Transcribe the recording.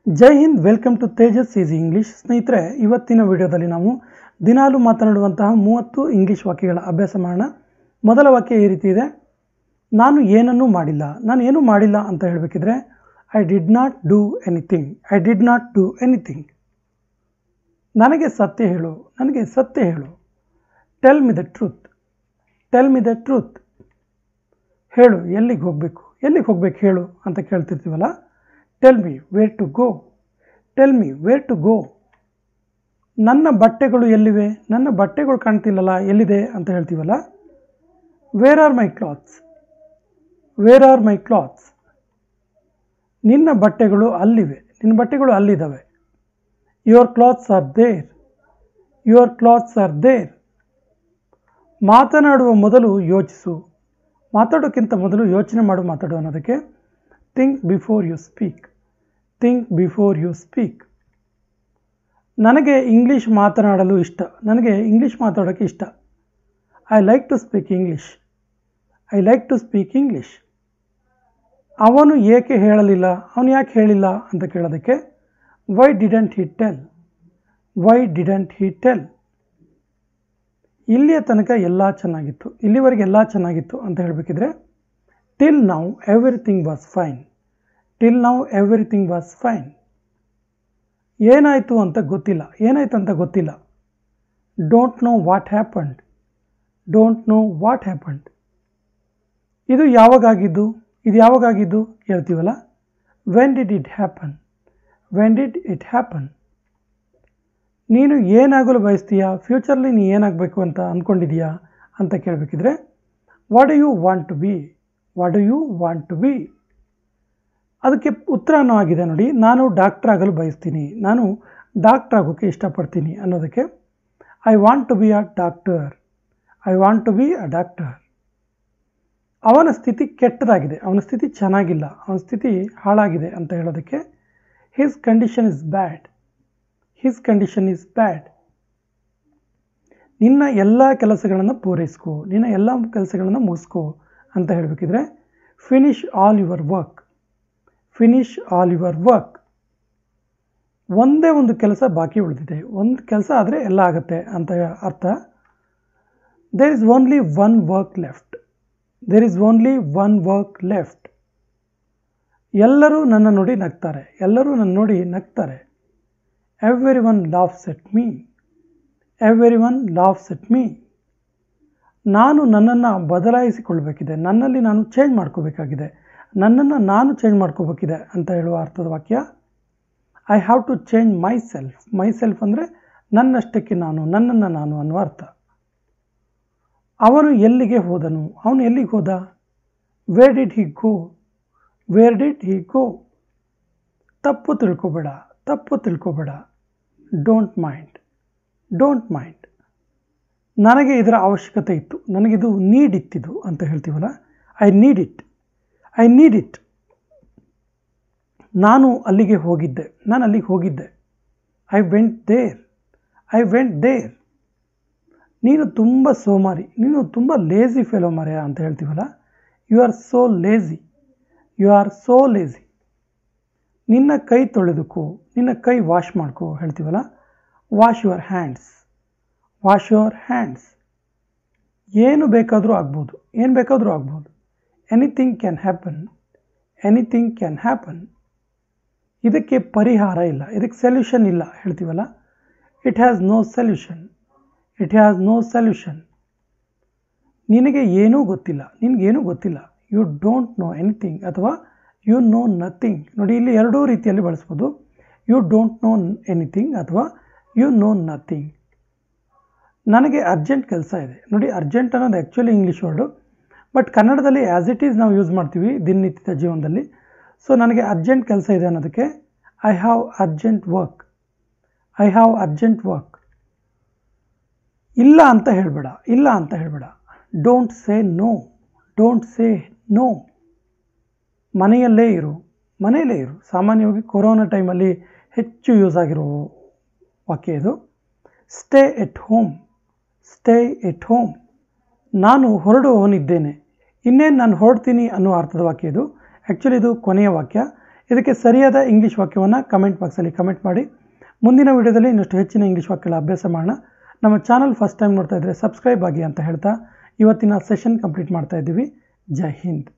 Jai Hind, welcome to Tejas easy English. ಸ್ನೇಹಿತರೆ, ಇವತ್ತಿನ ವಿಡಿಯೋದಲ್ಲಿ ನಾವು ದಿನಾಲು ಮಾತನಾಡುವಂತಹ 30 ಇಂಗ್ಲೀಷ್ ವಾಕ್ಯಗಳ ಅಭ್ಯಾಸ ಮಾಡೋಣ. ಮೊದಲ ವಾಕ್ಯ ಈ ರೀತಿ ಇದೆ: ನಾನು ಏನನ್ನೂ ಮಾಡಿಲ್ಲ. ನಾನು ಏನೂ ಮಾಡಿಲ್ಲ ಅಂತ ಹೇಳಬೇಕಿದ್ರೆ I did not do anything. I did not do anything. ನನಗೆ ಸತ್ಯ ಹೇಳು, ನನಗೆ ಸತ್ಯ ಹೇಳು. Tell me the truth. Tell me the truth. ಹೇಳು, ಎಲ್ಲಿಗೆ ಹೋಗಬೇಕು ಹೇಳು ಅಂತ ಕೇಳ್ತಿರ್ತೀವಲ್ಲ. Tell me where to go. Tell me where to go. ನನ್ನ ಬಟ್ಟೆಗಳು ಎಲ್ಲಿವೆ? ನನ್ನ ಬಟ್ಟೆಗಳು ಕಾಣ್ತಿಲ್ಲಲ್ಲ, ಎಲ್ಲಿದೆ ಅಂತ ಹೇಳ್ತೀವಲ್ಲ. Where are my clothes. Where are my clothes. ನಿನ್ನ ಬಟ್ಟೆಗಳು ಅಲ್ಲಿವೆ, ನಿನ್ನ ಬಟ್ಟೆಗಳು ಅಲ್ಲಿದ್ದಾವೆ. Your clothes are there. Your clothes are there. ಮಾತನಾಡುವ ಮೊದಲು ಯೋಚಿಸು. ಮಾತಾಡೋಕ್ಕಿಂತ ಮೊದಲು ಯೋಚನೆ ಮಾತಾಡು ಅನ್ನೋದಕ್ಕೆ think before you speak. Think before you speak. ನನಗೆ ಇಂಗ್ಲೀಷ್ ಮಾತನಾಡಲು ಇಷ್ಟ. ನನಗೆ ಇಂಗ್ಲೀಷ್ ಮಾತಾಡೋಕ್ಕೆ ಇಷ್ಟ. I like to speak English. I like to speak English. ಅವನು ಏಕೆ ಹೇಳಲಿಲ್ಲ? ಅವನು ಯಾಕೆ ಹೇಳಿಲ್ಲ ಅಂತ ಕೇಳೋದಕ್ಕೆ why didn't he tell. Why didn't he tell. ಇಲ್ಲಿಯ ತನಕ ಎಲ್ಲ ಚೆನ್ನಾಗಿತ್ತು, ಇಲ್ಲಿವರೆಗೆ ಎಲ್ಲ ಚೆನ್ನಾಗಿತ್ತು ಅಂತ ಹೇಳಬೇಕಿದ್ರೆ till now everything was fine. Till now everything was fine. ಏನಾಯಿತು ಅಂತ ಗೊತ್ತಿಲ್ಲ. ಏನಾಯ್ತು ಅಂತ ಗೊತ್ತಿಲ್ಲ. Don't know what happened. Don't know what happened. ಇದು ಯಾವಾಗಾಗಿದ್ದು? ಇದು ಯಾವಾಗಾಗಿದ್ದು ಹೇಳ್ತೀವಲ್ಲ. When did it happen. When did it happen. ನೀನು ಏನಾಗಲು ಬಯಸ್ತೀಯಾ? ಫ್ಯೂಚರ್ಲಿ ನೀನು ಏನಾಗಬೇಕು ಅಂತ ಅಂದ್ಕೊಂಡಿದೀಯಾ ಅಂತ ಕೇಳಬೇಕಿದ್ರೆ what do you want to be. What do you want to be. ಅದಕ್ಕೆ ಉತ್ತರನೂ ಆಗಿದೆ ನೋಡಿ. ನಾನು ಡಾಕ್ಟರ್ ಆಗಲು ಬಯಸ್ತೀನಿ. ನಾನು ಡಾಕ್ಟರ್ ಆಗೋಕ್ಕೆ ಇಷ್ಟಪಡ್ತೀನಿ ಅನ್ನೋದಕ್ಕೆ I want to be a doctor. I want to be a doctor. ಅವನ ಸ್ಥಿತಿ ಕೆಟ್ಟದಾಗಿದೆ, ಅವನ ಸ್ಥಿತಿ ಚೆನ್ನಾಗಿಲ್ಲ, ಅವನ ಸ್ಥಿತಿ ಹಾಳಾಗಿದೆ ಅಂತ ಹೇಳೋದಕ್ಕೆ his condition is bad. His condition is bad. ನಿನ್ನ ಎಲ್ಲ ಕೆಲಸಗಳನ್ನು ಪೂರೈಸ್ಕೋ, ನಿನ್ನ ಎಲ್ಲ ಕೆಲಸಗಳನ್ನು ಮುಗಿಸ್ಕೋ ಅಂತ ಹೇಳಬೇಕಿದ್ರೆ finish all your work. Finish all your work. ಒಂದೇ ಒಂದು ಕೆಲಸ ಬಾಕಿ ಉಳಿದಿದೆ. ಒಂದು ಕೆಲಸ ಆದರೆ ಎಲ್ಲ ಆಗುತ್ತೆ ಅಂತ ಅರ್ಥ. There is only one work left. There is only one work left. ಎಲ್ಲರೂ ನನ್ನ ನೋಡಿ ನಗ್ತಾರೆ. ಎಲ್ಲರೂ ನನ್ನ ನೋಡಿ ನಗ್ತಾರೆ. Everyone laughs at me. Everyone laughs at me. ನಾನು ನನ್ನನ್ನು ಬದಲಾಯಿಸಿಕೊಳ್ಬೇಕಿದೆ. ನನ್ನಲ್ಲಿ ನಾನು ಚೇಂಜ್ ಮಾಡ್ಕೋಬೇಕಾಗಿದೆ. ನನ್ನನ್ನು ನಾನು ಚೇಂಜ್ ಮಾಡ್ಕೋಬೇಕಿದೆ ಅಂತ ಹೇಳುವ ಅರ್ಥದ ವಾಕ್ಯ I have to change myself. Myself ಅಂದರೆ ನನ್ನಷ್ಟಕ್ಕೆ ನಾನು, ನನ್ನನ್ನು ನಾನು ಅನ್ನುವ ಅರ್ಥ. ಅವನು ಎಲ್ಲಿಗೆ ಹೋದನು? ಅವನು ಎಲ್ಲಿಗೆ ಹೋದ? Where did he go. Where did he go. ತಪ್ಪು ತಿಳ್ಕೊಬೇಡ, ತಪ್ಪು ತಿಳ್ಕೊಬೇಡ. Don't mind. Don't mind. ನನಗೆ ಇದರ ಅವಶ್ಯಕತೆ ಇತ್ತು, ನನಗಿದು ನೀಡ್ ಇತ್ತಿದು ಅಂತ ಹೇಳ್ತೀವಲ್ಲ. I need it. I need it. ನಾನು ಅಲ್ಲಿಗೆ ಹೋಗಿದ್ದೆ. ನಾನು ಅಲ್ಲಿಗೆ ಹೋಗಿದ್ದೆ. I went there. I went there. ನೀನು ತುಂಬ ಸೋಮಾರಿ, ನೀನು ತುಂಬ ಲೇಜಿ ಫೆಲೋ ಮಾರ್ಯ ಅಂತ ಹೇಳ್ತೀವಲ್ಲ. You are so lazy. You are so lazy. ನಿನ್ನ ಕೈ ತೊಳೆದುಕೋ, ನಿನ್ನ ಕೈ ವಾಶ್ ಮಾಡ್ಕೋ ಹೇಳ್ತೀವಲ್ಲ. Wash your hands. Wash your hands. ಏನು ಬೇಕಾದರೂ ಆಗ್ಬೋದು, ಏನು ಬೇಕಾದರೂ ಆಗ್ಬೋದು. Anything can happen. Anything can happen. ಇದಕ್ಕೆ ಪರಿಹಾರ ಇಲ್ಲ, ಇದಕ್ಕೆ ಸೊಲ್ಯೂಷನ್ ಇಲ್ಲ ಹೇಳ್ತೀವಲ್ಲ. It has no solution. It has no solution. ನಿನಗೆ ಏನೂ ಗೊತ್ತಿಲ್ಲ, ನಿನಗೇನೂ ಗೊತ್ತಿಲ್ಲ. ಯು ಡೋಂಟ್ ನೋ ಎನಿಥಿಂಗ್ ಅಥವಾ ಯು ನೋ ನಥಿಂಗ್. ನೋಡಿ, ಇಲ್ಲಿ ಎರಡೂ ರೀತಿಯಲ್ಲಿ ಬಳಸ್ಬೋದು. ಯು ಡೋಂಟ್ ನೋ ಎನಿಥಿಂಗ್ ಅಥವಾ ಯು ನೋ ನಥಿಂಗ್. ನನಗೆ ಅರ್ಜೆಂಟ್ ಕೆಲಸ ಇದೆ. ನೋಡಿ, ಅರ್ಜೆಂಟ್ ಅನ್ನೋದು ಆ್ಯಕ್ಚುಲಿ ಇಂಗ್ಲೀಷ್ ವರ್ಡು, ಬಟ್ ಕನ್ನಡದಲ್ಲಿ ಆ್ಯಸ್ ಇಟ್ ಈಸ್ ನಾವು ಯೂಸ್ ಮಾಡ್ತೀವಿ ದಿನನಿತ್ಯದ ಜೀವನದಲ್ಲಿ. ಸೊ ನನಗೆ ಅರ್ಜೆಂಟ್ ಕೆಲಸ ಇದೆ ಅನ್ನೋದಕ್ಕೆ I have urgent work. I have urgent work. ಇಲ್ಲ ಅಂತ ಹೇಳಬೇಡ, ಇಲ್ಲ ಅಂತ ಹೇಳಬೇಡ. Don't say no. Don't say no. ಮನೆಯಲ್ಲೇ ಇರು, ಮನೆಯಲ್ಲೇ ಇರು. ಸಾಮಾನ್ಯವಾಗಿ ಕೊರೋನಾ ಟೈಮಲ್ಲಿ ಹೆಚ್ಚು ಯೂಸ್ ಆಗಿರೋ ವಾಕ್ಯ ಇದು. Stay at home. Stay at home. ನಾನು ಹೊರಡುವವನಿದ್ದೇನೆ. ಇನ್ನೇನು ನಾನು ಹೊರಡ್ತೀನಿ ಅನ್ನೋ ಅರ್ಥದ ವಾಕ್ಯ ಇದು. ಆ್ಯಕ್ಚುಲಿ ಇದು ಕೊನೆಯ ವಾಕ್ಯ. ಇದಕ್ಕೆ ಸರಿಯಾದ ಇಂಗ್ಲೀಷ್ ವಾಕ್ಯವನ್ನು ಕಮೆಂಟ್ ಬಾಕ್ಸಲ್ಲಿ ಕಮೆಂಟ್ ಮಾಡಿ. ಮುಂದಿನ ವಿಡಿಯೋದಲ್ಲಿ ಇನ್ನಷ್ಟು ಹೆಚ್ಚಿನ ಇಂಗ್ಲೀಷ್ ವಾಕ್ಯಗಳ ಅಭ್ಯಾಸ ಮಾಡೋಣ. ನಮ್ಮ ಚಾನಲ್ ಫಸ್ಟ್ ಟೈಮ್ ನೋಡ್ತಾ ಇದ್ದರೆ ಸಬ್ಸ್ಕ್ರೈಬ್ ಆಗಿ ಅಂತ ಹೇಳ್ತಾ ಇವತ್ತಿನ ಸೆಷನ್ ಕಂಪ್ಲೀಟ್ ಮಾಡ್ತಾ ಇದ್ದೀವಿ. ಜೈ ಹಿಂದ್.